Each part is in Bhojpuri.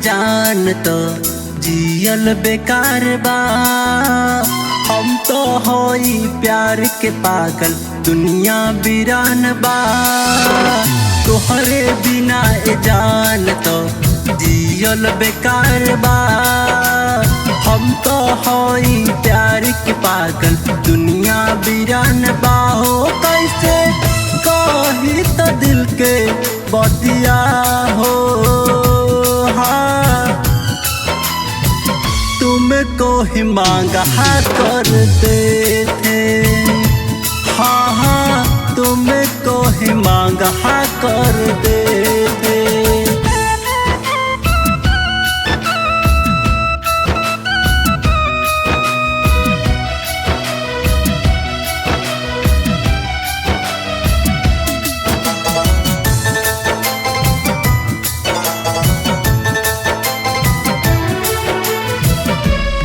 जान तो जियल बेकार बा। हम तो होई प्यार के पागल दुनिया वीरान बा। तोहरे बिना जान तो जियल बेकार बा। हम तो होई प्यार के पागल दुनिया वीरान बा। हो कैसे कही तो दिल के बतिया हो। हाँ तुमको ही मांगा करते थे। हाँ हाँ तुमको ही मांगा करते थे।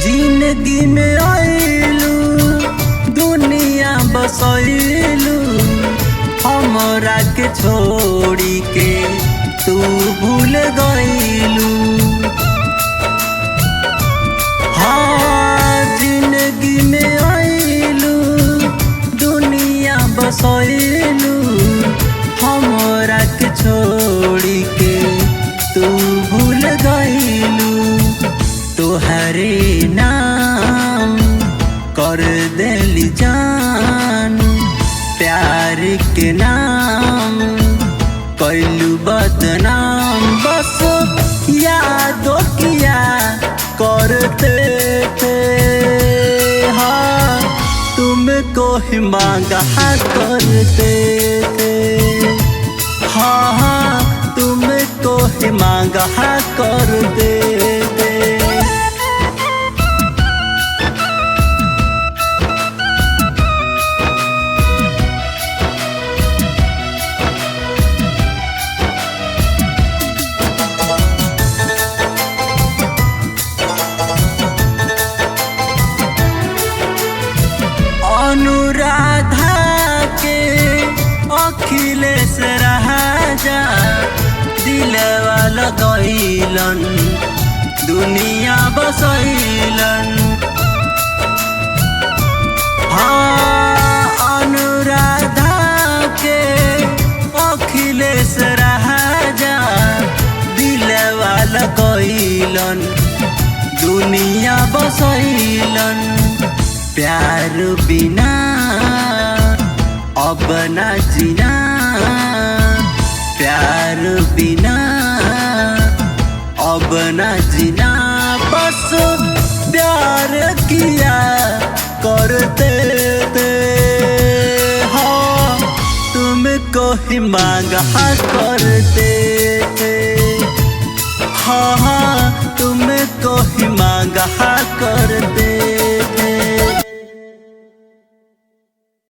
जिंदगी में आइलू दुनिया बसैलू। हमरा के छोड़ी के तू भूल गइलू। हाँ जिंदगी में आइलू दुनिया बसैलू। हमरा के छोड़ी के तू भूल गइलू। तोहरे नाम कर देली जान प्यार के नाम कैलू बदनाम। बस यादों किया करते थे। हाँ तुमको ही मांगा करते थे। हाँ हाँ तुमको ही मांगा करते थे। अनुराधा के अखिलेश राजा दिलवा लगैलन दुनिया बसैलन। हाँ अनुराधा के अखिलेश राजा दिलवा लगैलन दुनिया बसैलन। प्यार बिना अब ना जीना। प्यार बिना अब ना जीना। बस प्यार किया करते थे। हाँ तुमको ही मांगा करते थे। हाँ हाँ तुमको ही मांगा करते थे।